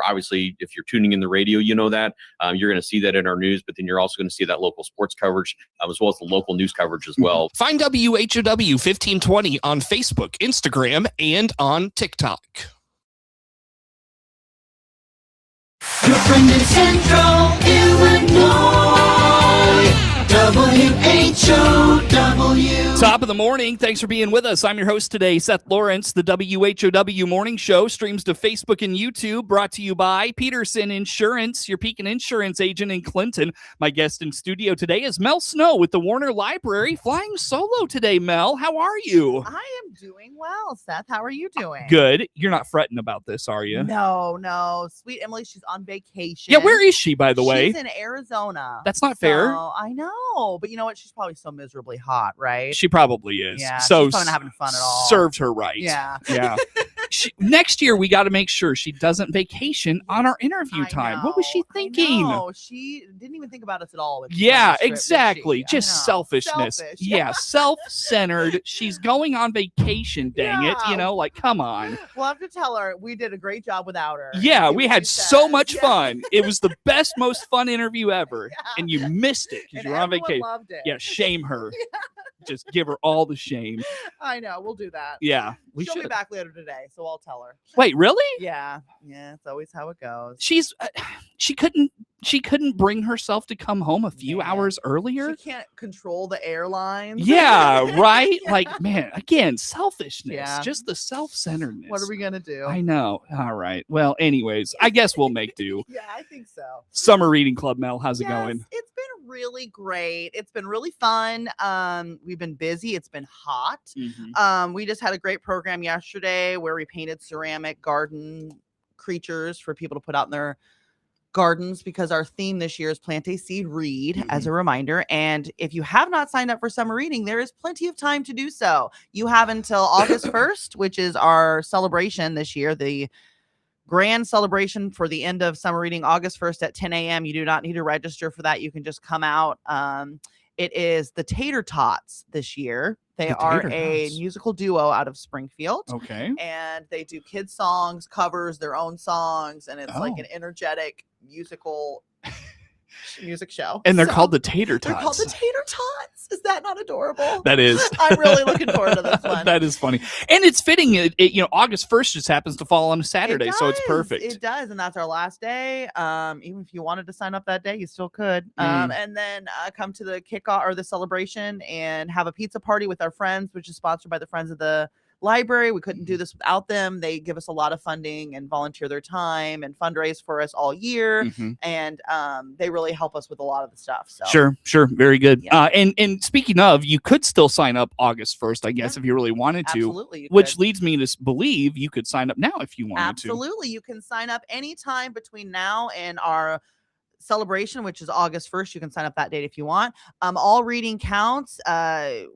obviously, if you're tuning in the radio, you know that. You're going to see that in our news, but then you're also going to see that local sports coverage as well as the local news coverage as well. Find WHOW 1520 on Facebook, Instagram, and on TikTok. Your friend in Central Illinois, WHOW. Top of the morning. Thanks for being with us. I'm your host today, Seth Lawrence. The WHOW Morning Show streams to Facebook and YouTube, brought to you by Peterson Insurance, your Pekin Insurance agent in Clinton. My guest in studio today is Mel Snow with the Warner Library, flying solo today. Mel, how are you? I am doing well, Seth. How are you doing? Good. You're not fretting about this, are you? No. Sweet Emily, she's on vacation. Yeah, where is she, by the way? She's in Arizona. That's not fair. I know, but you know what? She's probably so miserably hot, right? She probably is. Yeah, so she's probably not having fun at all. Served her right. Yeah. Next year, we got to make sure she doesn't vacation on our interview time. What was she thinking? No, she didn't even think about us at all. Yeah, exactly. Just selfishness. Selfish. Yeah, self-centered. She's going on vacation, dang it. You know, like, come on. We'll have to tell her we did a great job without her. Yeah, we had so much fun. It was the best, most fun interview ever. Yeah. And you missed it because you were on vacation. Loved it. Yeah, shame her. Just give her all the shame. I know. We'll do that. Yeah, She'll be back later today, so I'll tell her. Wait, really? Yeah. It's always how it goes. She couldn't bring herself to come home a few hours earlier. She can't control the airlines. Yeah, right. Yeah. Like, man, again, selfishness. Yeah. Just the self-centeredness. What are we gonna do? I know. All right. Well, anyways, I guess we'll make do. Yeah, I think so. Summer Reading Club, Mel. How's it going? It's been really great. It's been really fun. We've been busy. It's been hot. Mm-hmm. We just had a great program yesterday where we painted ceramic garden creatures for people to put out in their gardens, because our theme this year is Plant a Seed, Read, as a reminder. And if you have not signed up for summer reading, there is plenty of time to do so. You have until August 1st, which is our celebration this year, the grand celebration for the end of summer reading, August 1st at 10 a.m. You do not need to register for that. You can just come out. It is the Tater Tots this year. They are a musical duo out of Springfield. Okay. And they do kids songs, covers their own songs, and it's like an energetic musical music show. And they're called the Tater Tots. They're called the Tater Tots. Is that not adorable? That is. I'm really looking forward to this one. That is funny. And it's fitting. August 1st just happens to fall on a Saturday, so it's perfect. It does, and that's our last day. Even if you wanted to sign up that day, you still could. And then come to the kickoff or the celebration and have a pizza party with our friends, which is sponsored by the Friends of the Library. We couldn't do this without them. They give us a lot of funding and volunteer their time and fundraise for us all year. And they really help us with a lot of the stuff. So Sure. Very good. Yeah. And speaking of, you could still sign up August 1st, I guess, if you really wanted to. Absolutely. Which leads me to believe you could sign up now if you wanted to. Absolutely. You can sign up anytime between now and our celebration, which is August 1st. You can sign up that date if you want. All reading counts.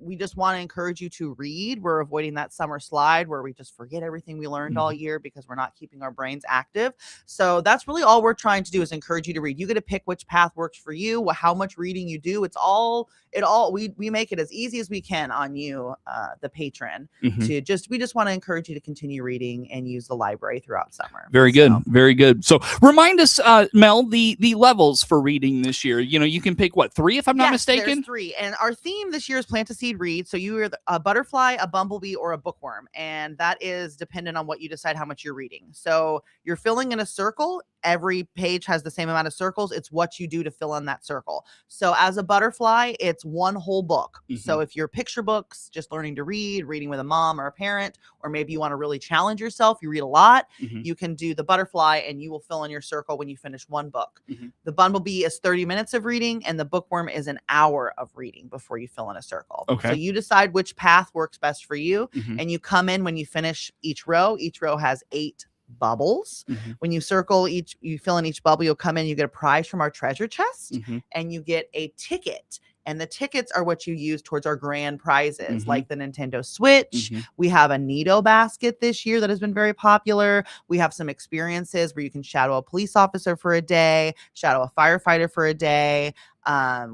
We just want to encourage you to read. We're avoiding that summer slide where we just forget everything we learned all year because we're not keeping our brains active. So that's really all we're trying to do, is encourage you to read. You get to pick which path works for you, how much reading you do. We make it as easy as we can on you, the patron. We just want to encourage you to continue reading and use the library throughout summer. Very good. So remind us, Mel, the levels for reading this year. You can pick 3 if I'm not mistaken. There's 3, and our theme this year is Plant a Seed, Read. So you are a butterfly, a bumblebee, or a bookworm, and that is dependent on what you decide how much you're reading. So you're filling in a circle. Every page has the same amount of circles. It's what you do to fill in that circle. So as a butterfly, it's one whole book. So if you're picture books, just learning to read, reading with a mom or a parent, or maybe you want to really challenge yourself, you read a lot, you can do the butterfly and you will fill in your circle when you finish one book. The bumblebee is 30 minutes of reading, and the bookworm is an hour of reading before you fill in a circle. Okay. So you decide which path works best for you, and you come in when you finish each row. Each row has 8 bubbles. When you you fill in each bubble, you'll come in, you get a prize from our treasure chest, and you get a ticket. And the tickets are what you use towards our grand prizes, like the Nintendo Switch. We have a Neato basket this year that has been very popular. We have some experiences where you can shadow a police officer for a day, shadow a firefighter for a day.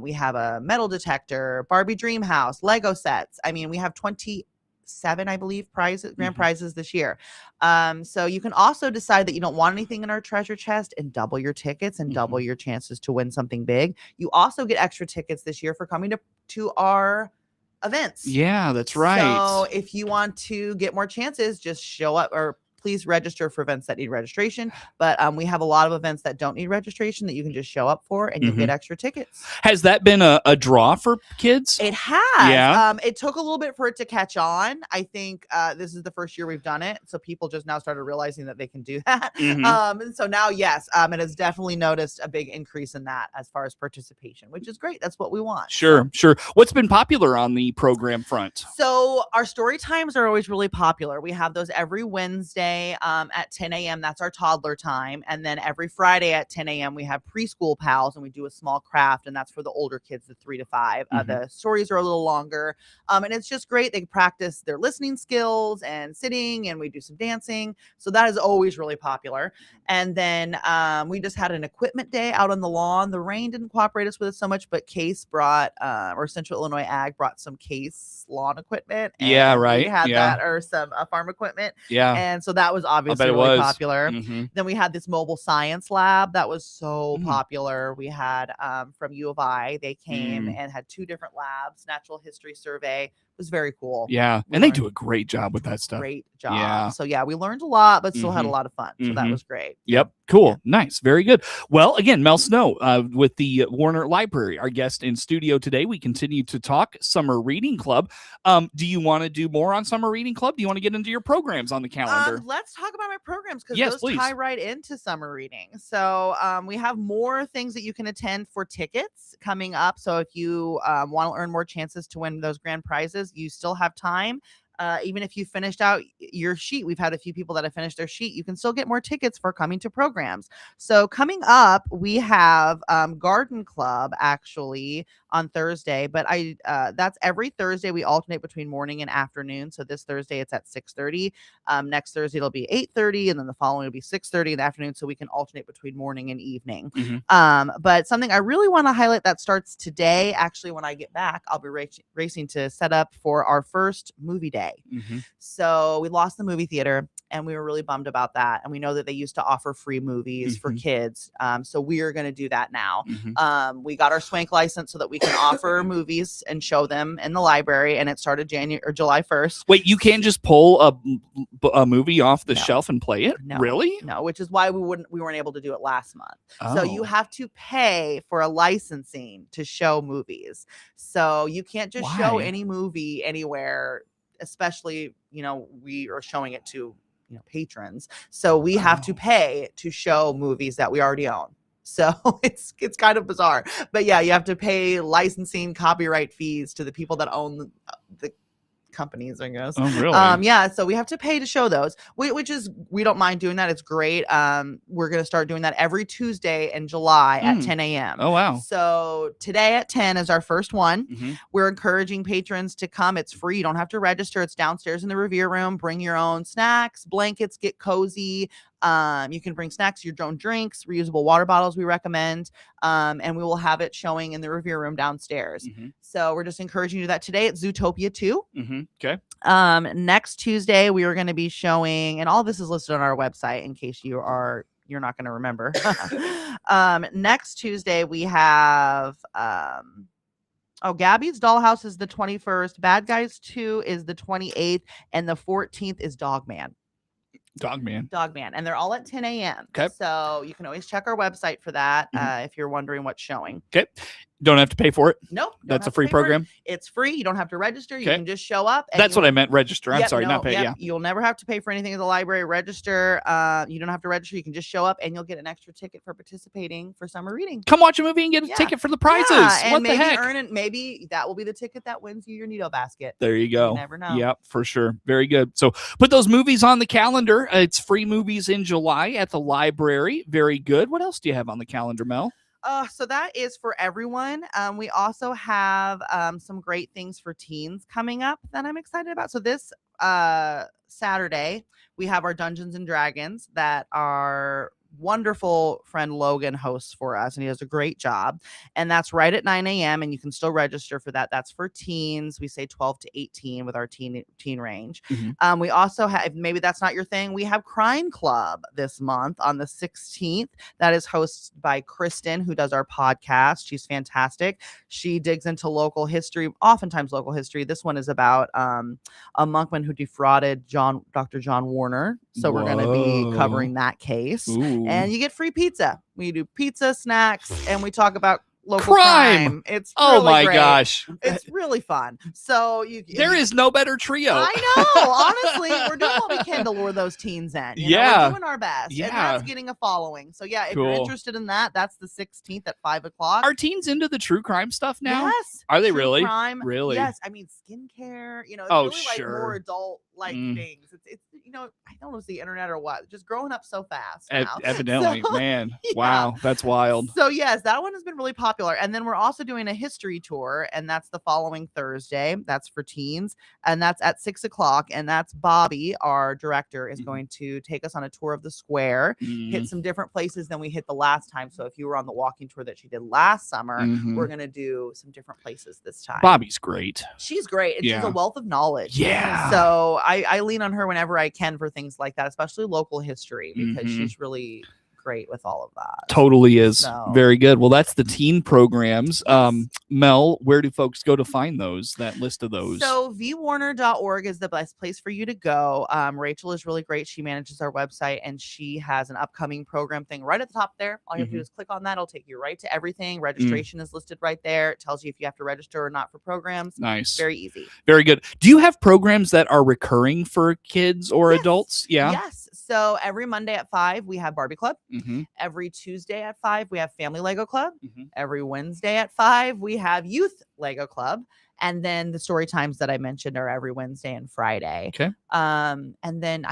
We have a metal detector, Barbie Dream House, Lego sets. I mean, we have 7, I believe, grand Mhm. prizes this year. So you can also decide that you don't want anything in our treasure chest and double your tickets and double your chances to win something big. You also get extra tickets this year for coming to our events. Yeah, that's right. So if you want to get more chances, just show up, or please register for events that need registration. But we have a lot of events that don't need registration that you can just show up for, and you'll get extra tickets. Has that been a draw for kids? It has. Yeah. It took a little bit for it to catch on. I think this is the first year we've done it, so people just now started realizing that they can do that. And so now, yes, it has definitely noticed a big increase in that as far as participation, which is great. That's what we want. Sure. What's been popular on the program front? So our story times are always really popular. We have those every Wednesday at 10 a.m. That's our toddler time. And then every Friday at 10 a.m. we have preschool pals, and we do a small craft, and that's for the older kids, the 3 to 5. The stories are a little longer. And it's just great. They practice their listening skills and sitting, and we do some dancing. So that is always really popular. And then we just had an equipment day out on the lawn. The rain didn't cooperate us with it so much, but Case brought, or Central Illinois Ag brought some Case lawn equipment. Yeah, right. We had that, or some farm equipment. Yeah. And so that was obviously really popular. Then we had this mobile science lab that was so popular. We had from U of I, they came and had 2 different labs. Natural history survey was very cool. Yeah. And they do a great job with that stuff. Great job. Yeah. So yeah, we learned a lot, but still had a lot of fun. So that was great. Yep. Cool. Nice. Very good. Well, again, Mel Snow with the Warner Library, our guest in studio today. We continue to talk Summer Reading Club. Do you want to do more on Summer Reading Club? Do you want to get into your programs on the calendar? Let's talk about my programs, because those please. tie right into summer reading. So we have more things that you can attend for tickets coming up. So if you want to earn more chances to win those grand prizes, you still have time. Even if you finished out your sheet, we've had a few people that have finished their sheet. You can still get more tickets for coming to programs. So coming up, we have Garden Club actually on Thursday, but that's every Thursday. We alternate between morning and afternoon. So this Thursday it's at 6:30. Next Thursday it'll be 8:30, and then the following will be 6:30 in the afternoon. So we can alternate between morning and evening. But something I really want to highlight that starts today. Actually, when I get back, I'll be racing to set up for our first movie day. So we lost the movie theater, and we were really bummed about that. And we know that they used to offer free movies for kids. So we are going to do that now. We got our Swank license so that we can offer movies and show them in the library. And it started July 1st. Wait, you can't just pull a movie off the shelf and play it? No. Really? No, which is why we weren't able to do it last month. So you have to pay for a licensing to show movies. So you can't just show any movie anywhere, especially, we are showing it to, patrons. So we have to pay to show movies that we already own. So it's kind of bizarre, but yeah, you have to pay licensing, copyright fees to the people that own the companies, I guess. Oh, really? Yeah, so we have to pay to show those, which is, we don't mind doing that. It's great. We're going to start doing that every Tuesday in July at 10 a.m. Oh, wow. So today at 10 is our first one. We're encouraging patrons to come. It's free. You don't have to register. It's downstairs in the Revere Room. Bring your own snacks, blankets, get cozy. You can bring snacks, your own drinks, reusable water bottles we recommend, and we will have it showing in the Revere Room downstairs. So we're just encouraging you to do that today at Zootopia 2. Okay. Next Tuesday, we are going to be showing, and all this is listed on our website in case you're not going to remember. Next Tuesday, we have... Gabby's Dollhouse is the 21st. Bad Guys 2 is the 28th. And the 14th is Dogman. Dogman. And they're all at 10 a.m. Okay. So you can always check our website for that if you're wondering what's showing. Okay. Don't have to pay for it? Nope. That's a free program? It's free. You don't have to register. You can just show up. That's what I meant, register. I'm sorry, not pay. Yeah. You'll never have to pay for anything at the library. Register. You don't have to register. You can just show up, and you'll get an extra ticket for participating for summer reading. Come watch a movie and get a ticket for the prizes. Yeah, what and the heck? Maybe that will be the ticket that wins you your Nido basket. There you go. You never know. Yep, for sure. Very good. So put those movies on the calendar. It's free movies in July at the library. Very good. What else do you have on the calendar, Mel? So that is for everyone. We also have some great things for teens coming up that I'm excited about. So this Saturday, we have our Dungeons and Dragons that are wonderful friend Logan hosts for us, and he does a great job. And that's right at 9 a.m. and you can still register for that. That's for teens. We say 12 to 18 with our teen range. We also have, maybe that's not your thing, we have Crime Club this month on the 16th. That is hosted by Kristen, who does our podcast. She's fantastic. She digs into local history, oftentimes local history. This one is about a monkman who defrauded Dr. John Warner. So we're going to be covering that case. Ooh. And you get free pizza. We do pizza, snacks, and we talk about local crime. It's oh really my great. Gosh. It's really fun. So there is no better trio. I know. Honestly, we're doing what we can to lure those teens in. You know, we're doing our best. Yeah. And that's getting a following. So yeah, if you're interested in that, that's the 16th at 5 o'clock. Are teens into the true crime stuff now? Yes. Are they True really? Crime. Really? Yes. I mean, skincare, you know, it's really like more adult like things. It's you know, I don't know if it's the internet or what. Just growing up so fast now. Evidently, so, man. Yeah. Wow, that's wild. So yes, that one has been really popular. And then we're also doing a history tour, and that's the following Thursday. That's for teens, and that's at 6 o'clock. And that's Bobby, our director, is going to take us on a tour of the square, hit some different places than we hit the last time. So if you were on the walking tour that she did last summer, we're gonna do some different places this time. Bobby's great. She's great. And she's a wealth of knowledge. Yeah. So I lean on her whenever I can for things like that, especially local history, because she's really great with all of that. Totally is. So. Very good. Well, that's the teen programs. Mel, where do folks go to find those, that list of those? So vwarner.org is the best place for you to go. Rachel is really great. She manages our website, and she has an upcoming program thing right at the top there. All you have to do is click on that. It'll take you right to everything. Registration is listed right there. It tells you if you have to register or not for programs. Nice. Very easy. Very good. Do you have programs that are recurring for kids or adults? Yeah. Yes. So every Monday at 5, we have Barbie Club. Every Tuesday at 5, we have Family Lego Club. Every Wednesday at 5, we have Youth Lego Club. And then the story times that I mentioned are every Wednesday and Friday. Okay. And then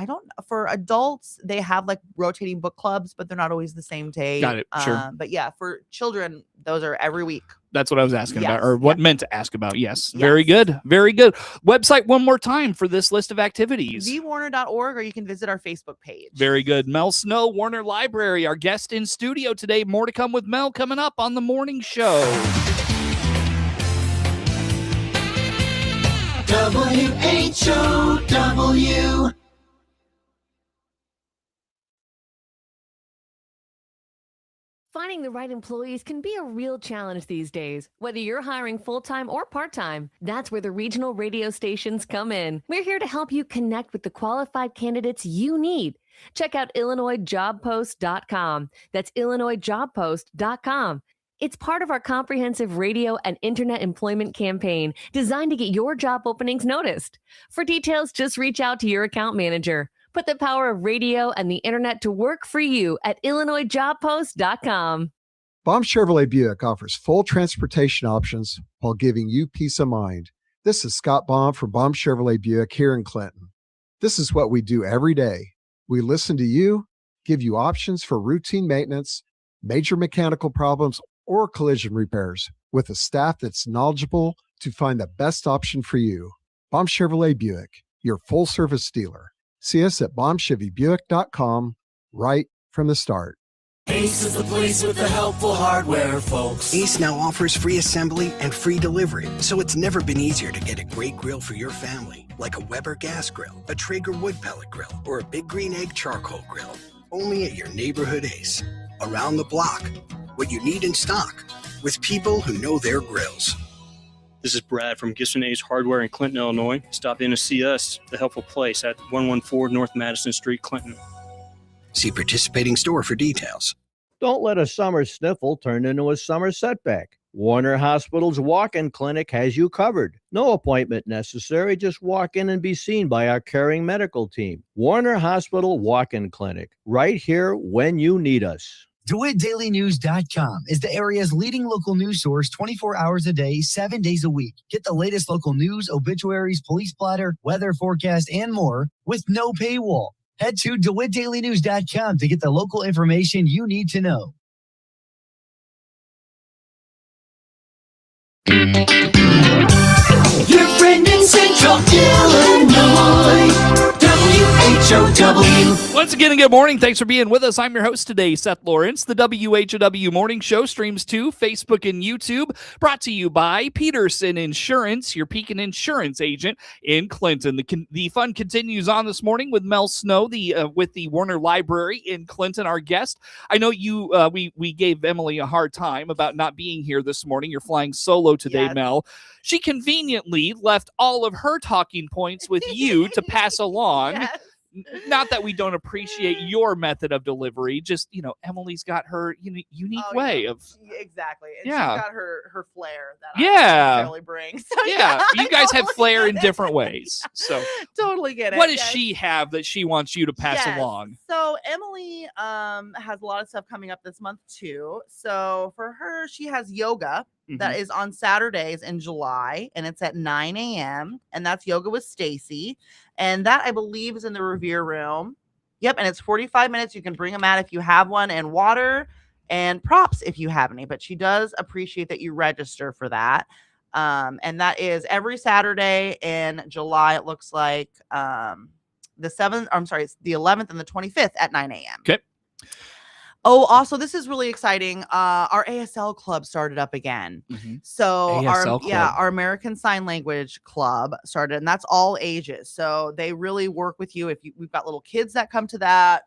for adults, they have like rotating book clubs, but they're not always the same day. Got it. Sure. But yeah, for children, those are every week. That's what I was asking about, or what meant to ask about. Yes. Yes. Very good. Very good. Website one more time for this list of activities. vwarner.org, or you can visit our Facebook page. Very good. Mel Snow, Warner Library, our guest in studio today. More to come with Mel coming up on the morning show. WHOW. Finding the right employees can be a real challenge these days, whether you're hiring full-time or part-time. That's where the regional radio stations come in. We're here to help you connect with the qualified candidates you need. Check out IllinoisJobPost.com. That's IllinoisJobPost.com. It's part of our comprehensive radio and internet employment campaign designed to get your job openings noticed. For details, just reach out to your account manager. Put the power of radio and the internet to work for you at IllinoisJobPost.com. Baum Chevrolet Buick offers full transportation options while giving you peace of mind. This is Scott Baum from Baum Chevrolet Buick here in Clinton. This is what we do every day. We listen to you, give you options for routine maintenance, major mechanical problems, or collision repairs with a staff that's knowledgeable to find the best option for you. Baum Chevrolet Buick, your full-service dealer. See us at BaumChevyBuick.com right from the start. Ace is the place with the helpful hardware, folks. Ace now offers free assembly and free delivery, so it's never been easier to get a great grill for your family, like a Weber gas grill, a Traeger wood pellet grill, or a Big Green Egg charcoal grill. Only at your neighborhood Ace. Around the block. What you need in stock, with people who know their grills. This is Brad from Gibson Ace Hardware in Clinton, Illinois. Stop in to see us, The Helpful Place, at 114 North Madison Street, Clinton. See participating store for details. Don't let a summer sniffle turn into a summer setback. Warner Hospital's walk-in clinic has you covered. No appointment necessary. Just walk in and be seen by our caring medical team. Warner Hospital Walk-in Clinic, right here when you need us. DeWittDailyNews.com is the area's leading local news source 24 hours a day, 7 days a week. Get the latest local news, obituaries, police blotter, weather forecast, and more with no paywall. Head to DeWittDailyNews.com to get the local information you need to know. Your friend in Central Illinois. WHOW. Once again, good morning. Thanks for being with us. I'm your host today, Seth Lawrence. The WHOW Morning Show streams to Facebook and YouTube, brought to you by Peterson Insurance, your Pekin Insurance agent in Clinton. The fun continues on this morning with Mel Snow, with the Warner Library in Clinton, our guest. I know we gave Emily a hard time about not being here this morning. You're flying solo today, Yes. Mel. She conveniently left all of her talking points with you to pass along. Yes. Not that we don't appreciate your method of delivery, just, Emily's got her unique way of. Exactly. And Yeah. she's got her flair that Yeah. I don't necessarily bring. So, Yeah, you guys have totally flair get in it. different ways. So Totally get it. what does Yes. she have that she wants you to pass Yes. along? So Emily has a lot of stuff coming up this month too. So for her, she has yoga that is on Saturdays in July, and it's at 9 a.m. and that's yoga with Stacy, and that I believe is in the Revere Room. Yep, and it's 45 minutes. You can bring them out if you have one, and water and props if you have any. But she does appreciate that you register for that. And that is every Saturday in July. It looks like the 7th, I'm sorry, it's the 11th and the 25th at 9 a.m. Okay. Oh, also, this is really exciting. Our ASL club started up again. So ASL club. our American Sign Language club started, and that's all ages. So they really work with you. We've got little kids that come to that,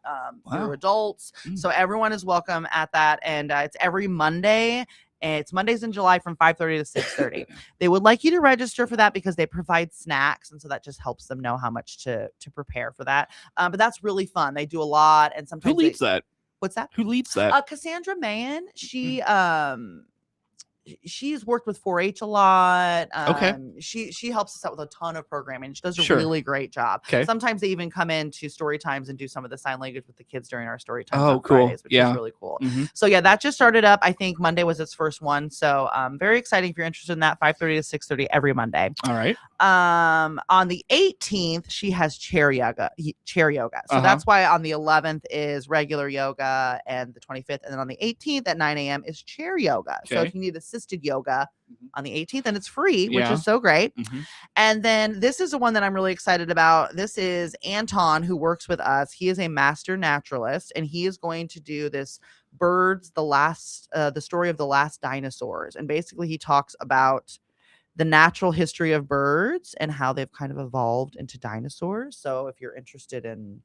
through adults. So everyone is welcome at that, and it's every Monday. And it's Mondays in July from 5:30 to 6:30. They would like you to register for that because they provide snacks, and so that just helps them know how much to prepare for that. But that's really fun. They do a lot, and sometimes Who leads that? What's that? Who leads that? Cassandra Mann. She's worked with 4-H a lot. Okay. She helps us out with a ton of programming. She does a Sure. really great job. Okay. Sometimes they even come in to story times and do some of the sign language with the kids during our story times Oh, on cool. Fridays, which Yeah. is really cool. Mhm. So yeah, that just started up. I think Monday was its first one. So very exciting if you're interested in that. 5:30 to 6:30 every Monday. All right. On the 18th, she has chair yoga. So that's why on the 11th is regular yoga, and the 25th, and then on the 18th at 9 a.m. is chair yoga. So Okay. if you need assisted yoga on the 18th, and it's free, which Yeah. is so great. Mhm. And then this is the one that I'm really excited about. This is Anton, who works with us. He is a master naturalist, and he is going to do this birds, the story of the last dinosaurs. And basically he talks about the natural history of birds and how they've kind of evolved into dinosaurs. So if you're interested in,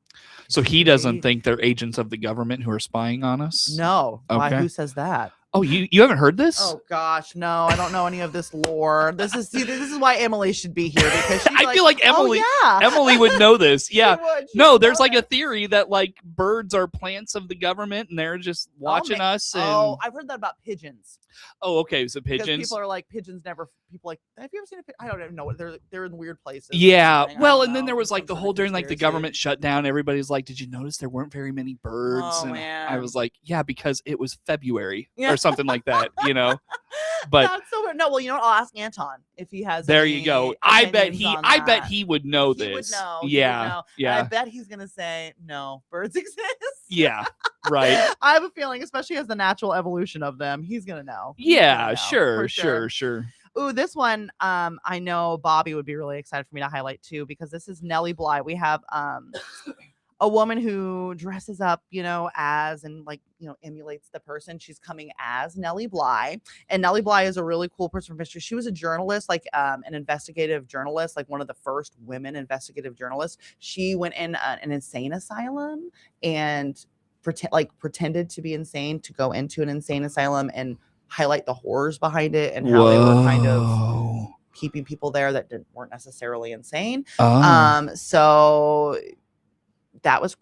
So he doesn't think they're agents of the government who are spying on us? no, why? Okay. Who says that? Oh, you haven't heard this? Oh gosh, no, I don't know any of this lore. This is why Emily should be here, because she's I feel like Emily oh, yeah. Emily would know this. Yeah. She No, would there's know like a theory that like birds are plants of the government and they're just watching us. And I've heard that about pigeons. okay, so Because pigeons. people are like, pigeons never. People like, have you ever seen a pigeon? I don't even know what they're in weird places. or Yeah. something. I Well, don't and then know. there was Some like the sort of whole during like the conspiracy. government shutdown. Everybody's like, "Did you notice there weren't very many birds?" Oh, and I man. was like, "Yeah, because it was February Yeah. or something like that." But That's so weird. No, well, you know what? I'll ask Anton if he has. there any you go. I bet opinions on I bet that. he would know He would this. know. He would Yeah. know. And I Yeah. bet he's gonna say no. Birds exist. Yeah. Right. I have a feeling, especially as the natural evolution of them, he's gonna know. He's Yeah. gonna know, Sure. for Sure. Ooh, this one, I know Bobby would be really excited for me to highlight too, because this is Nellie Bly. We have a woman who dresses up, as and emulates the person. She's coming as Nellie Bly, and Nellie Bly is a really cool person from history. She was a journalist, like an investigative journalist, like one of the first women investigative journalists. She went in an insane asylum and pretended to be insane to go into an insane asylum and highlight the horrors behind it and how they were kind of keeping people there that weren't necessarily insane. So that was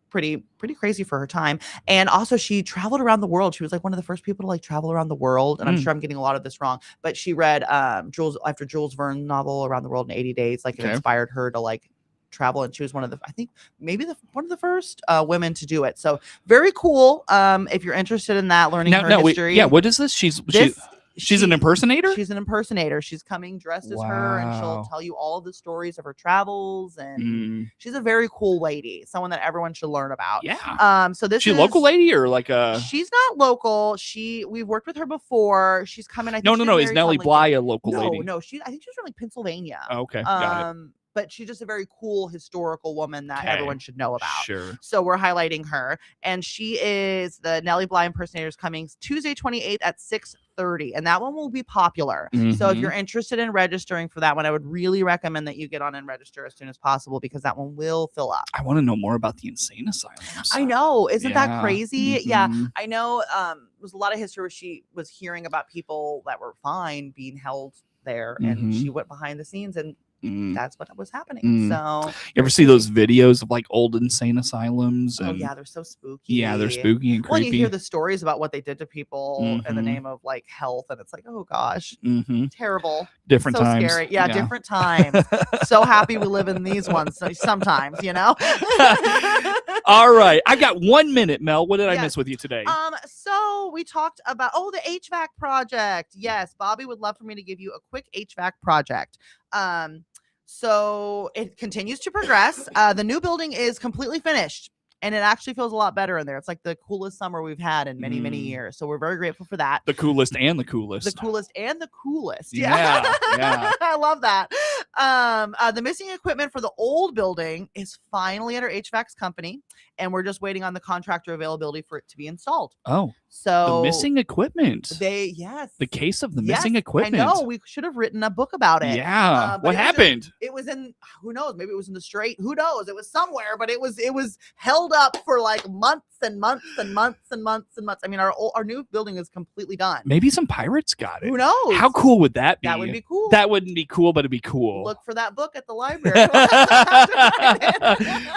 pretty crazy for her time. And also she traveled around the world. She was like one of the first people to like travel around the world. And I'm sure I'm getting a lot of this wrong, but she read Jules Verne's novel Around the World in 80 Days. Like it inspired her to like travel, and she was one of the, I think maybe one of the first women to do it. So very cool. If you're interested in that, learning her history. What is this? She's an impersonator? She's an impersonator. She's coming dressed as her, and she'll tell you all of the stories of her travels. And she's a very cool lady, someone that everyone should learn about. Yeah. So this she is a local lady or like a? She's not local. We've worked with her before. She's coming. I think No. Is Nellie Bly a local lady? No. I think she's from like Pennsylvania. Okay. Got it. but she's just a very cool historical woman that Okay. everyone should know about. Sure. So we're highlighting her, and she is the Nellie Bly impersonator's coming Tuesday 28th at 6:30, and that one will be popular. So if Mhm. you're interested in registering for that one, I would really recommend that you get on and register as soon as possible because that one will fill up. I want to know more about the insane asylums. I know, isn't that Yeah. crazy? Yeah, Mhm. I know. There was a lot of history where she was hearing about people that were fine being held there, and Mhm. she went behind the scenes, and Mm. that's what was happening. Mm. So You ever see those videos of like old insane asylums? oh And yeah, they're so spooky. yeah, they're spooky and Well, and you creepy. hear the stories about what they did to people in the Mhm. name of like health, and it's like, oh gosh, Mm-hmm. terrible. Different So times. scary. Yeah, different times. So happy we live in these ones sometimes, you know. All right, I got 1 minute, Mel. What did I Yes. miss with you today? So we talked about the HVAC project. Yes, Bobby would love for me to give you a quick HVAC project. So it continues to progress. The new building is completely finished, and it actually feels a lot better in there. It's like the coolest summer we've had in many, many years. So we're very grateful for that. The coolest and the coolest. The coolest and the coolest. Yeah, yeah. I love that. The missing equipment for the old building is finally at our HVAC's company, and we're just waiting on the contractor availability for it to be installed. Oh, So the missing equipment. yes. The case of the missing equipment. I know. We should have written a book about it. Yeah. But What happened? It was in, who knows? Maybe it was in the Strait. Who knows? It was somewhere, but it was held up for like months and months and months and months and months. I mean, our new building is completely done. Maybe some pirates got it. Who knows? How cool would that be? That would be cool. That wouldn't be cool, but it'd be cool. Look for that book at the library.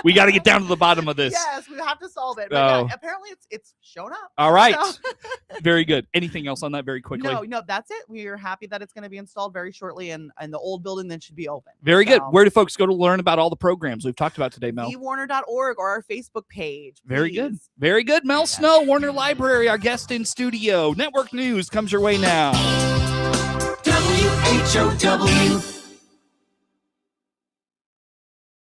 We got to get down to the bottom of this. Yes, we have to solve it. But Oh. yeah, apparently it's shown up. All right. So- Very good. Anything else on that very quickly? No, that's it. We are happy that it's going to be installed very shortly, and the old building then should be open. Very good. So, Where do folks go to learn about all the programs we've talked about today, Mel? ewarner.org or our Facebook page. Very good. please. Very good. Mel Snow, Warner Library, our guest in studio. Network news comes your way now. WHOW.